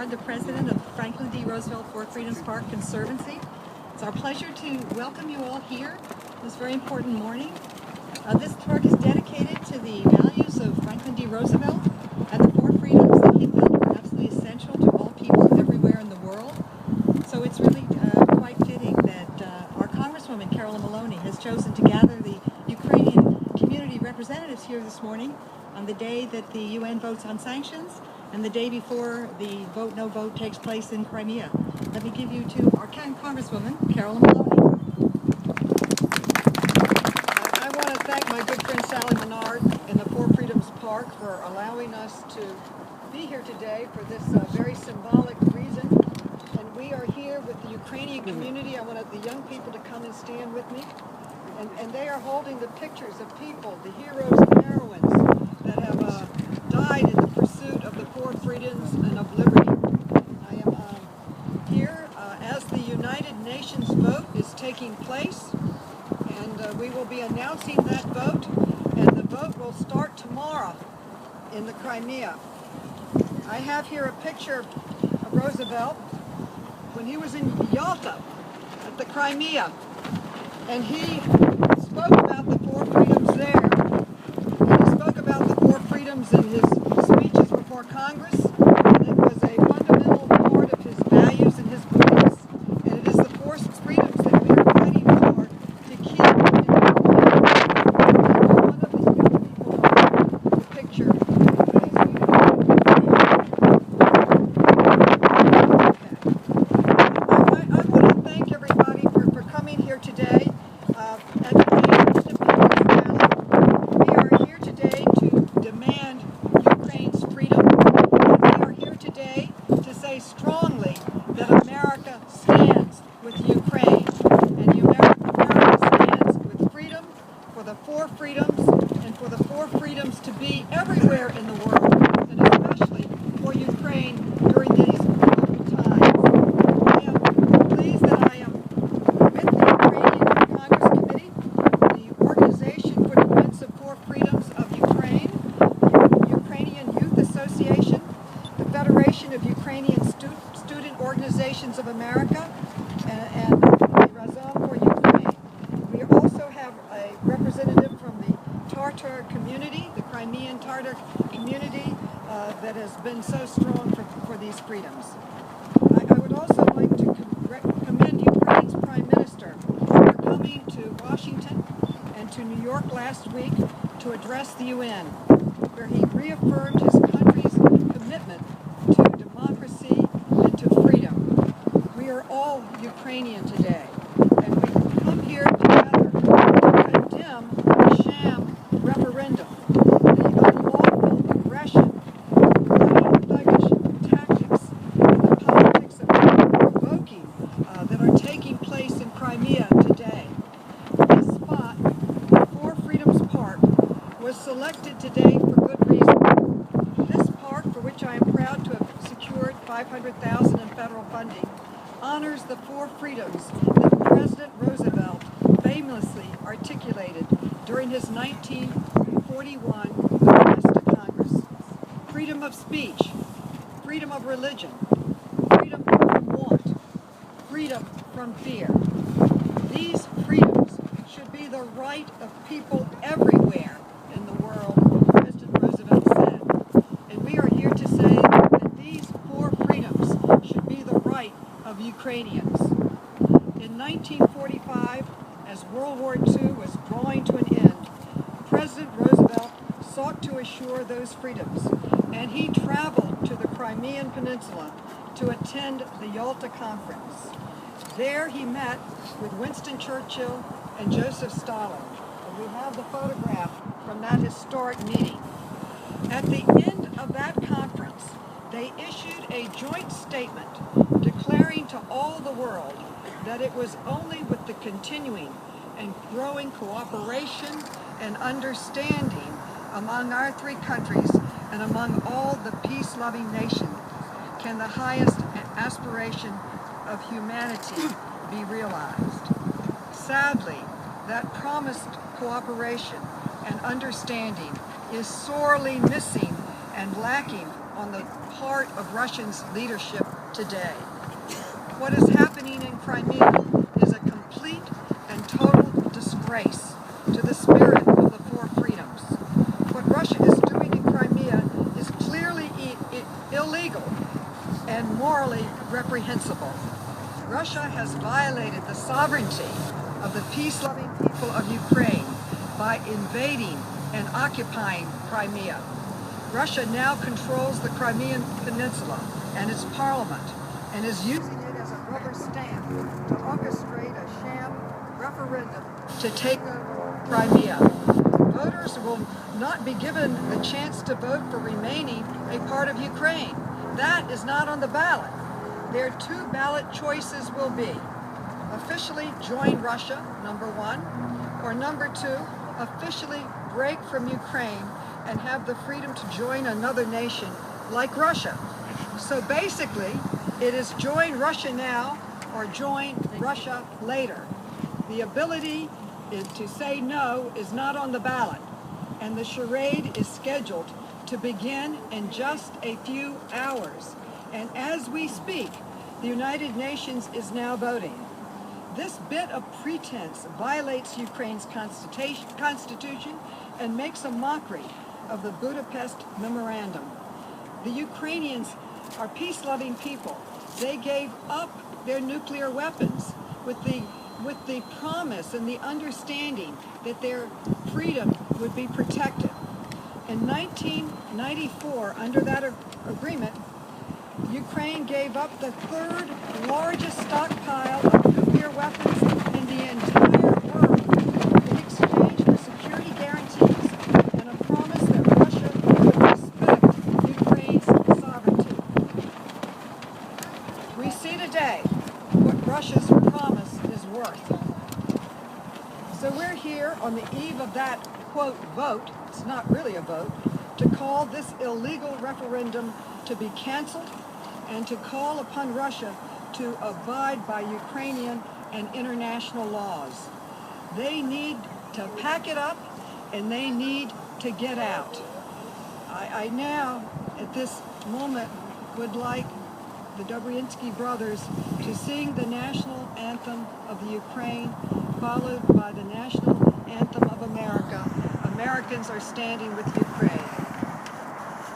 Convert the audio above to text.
FDR, the president of Franklin D. Roosevelt Four Freedoms Park Conservancy. It's our pleasure to welcome you all here this very important morning. This park is dedicated to the values of Franklin D. Roosevelt and the four freedoms that he felt were absolutely essential to all people everywhere in the world. So it's really quite fitting that our Congresswoman Carolyn Maloney has chosen to gather the Ukrainian community representatives here this morning on the day that the UN votes on sanctions and the day before the vote no vote takes place in Crimea. Let me give you to our Congresswoman Carolyn Maloney. I want to thank my good friend Sally Menard in the Four Freedoms Park for allowing us to be here today for this very symbolic reason. And we are here with the Ukrainian community. I wanted the young people to come and stand with me. And they are holding the pictures of people, the heroes and heroines that have died in the pursuit of the four freedoms and of liberty. I am here as the United Nations vote is taking place, and we will be announcing that vote, and the vote will start tomorrow in the Crimea. I have here a picture of Roosevelt when he was in Yalta at the Crimea, and he spoke about the four freedoms there. And he spoke about the four freedoms in his speeches before Congress, and it was a fundamental part of his values and his beliefs, and it is the four freedoms that we are fighting for to keep in one of the young people on the picture. I want to thank everybody for coming here today. At today's Independence Rally, we are here today to demand Ukraine's freedom. And we are here today to say strongly that America stands with Ukraine. And America stands with freedom, for the four freedoms, and for the four freedoms to be everywhere in the world, and especially for Ukraine during these difficult times. I am pleased that I am with the Ukrainian Congress Committee, the Organization for Defense of Four Freedoms of Ukraine, the Ukrainian Youth Association, the Federation of Ukrainian Student Organizations of America, and the Razom for Ukraine. We also have a representative from the Tatar community, the Crimean Tatar community that has been so strong for these freedoms. I would also like to commend Ukraine's Prime Minister for coming to Washington and to New York last week to address the UN, where he reaffirmed his country's commitment to democracy and to freedom. We are all Ukrainian today, and we come here together to condemn the sham referendum, the unlawful aggression, the thuggish tactics, and the politics of provoking that are taking place in Crimea today. This spot, the Four Freedoms Park, was selected today for good reason. This park, for which I am proud to have secured $500,000 in federal funding, honors the four freedoms that President Roosevelt famously articulated during his 1941 address to Congress. Freedom of speech, freedom of religion, freedom from want, freedom from fear. These freedoms should be the right of people everywhere in the world, President Roosevelt said. And we are here to say that these four freedoms should be the right of Ukrainians. In 1945, as World War II was drawing to an end, President Roosevelt sought to assure those freedoms, and he traveled to the Crimean Peninsula to attend the Yalta Conference. There he met with Winston Churchill and Joseph Stalin, and we have the photograph from that historic meeting. At the end of that conference, they issued a joint statement declaring to all the world that it was only with the continuing and growing cooperation and understanding among our three countries and among all the peace-loving nations can the highest aspiration of humanity be realized. Sadly, that promised cooperation and understanding is sorely missing and lacking on the part of Russia's leadership today. What is happening in Crimea is a complete and total disgrace to the spirit of the four freedoms. What Russia is doing in Crimea is clearly illegal and morally reprehensible. Russia has violated the sovereignty of the peace-loving people of Ukraine by invading and occupying Crimea. Russia now controls the Crimean Peninsula and its parliament and is using it as a rubber stamp to orchestrate a sham referendum to take over Crimea. Voters will not be given the chance to vote for remaining a part of Ukraine. That is not on the ballot. Their two ballot choices will be officially join Russia, number one, or number two, officially break from Ukraine and have the freedom to join another nation like Russia. So basically, it is join Russia now or join Russia later. The ability to say no is not on the ballot, and the charade is scheduled to begin in just a few hours. And as we speak, the United Nations is now voting. This bit of pretense violates Ukraine's constitution and makes a mockery of the Budapest Memorandum. The Ukrainians are peace-loving people. They gave up their nuclear weapons with the promise and the understanding that their freedom would be protected. In 1994, under that agreement, Ukraine gave up the third largest stockpile of nuclear weapons in the entire world in exchange for security guarantees and a promise that Russia would respect Ukraine's sovereignty. We see today what Russia's promise is worth. So we're here on the eve of that, quote, vote, it's not really a vote, to call this illegal referendum to be canceled and to call upon Russia to abide by Ukrainian and international laws. They need to pack it up and they need to get out. I now, at this moment, would like the Dobrinsky brothers to sing the national anthem of the Ukraine, followed by the national anthem of America. Americans are standing with Ukraine.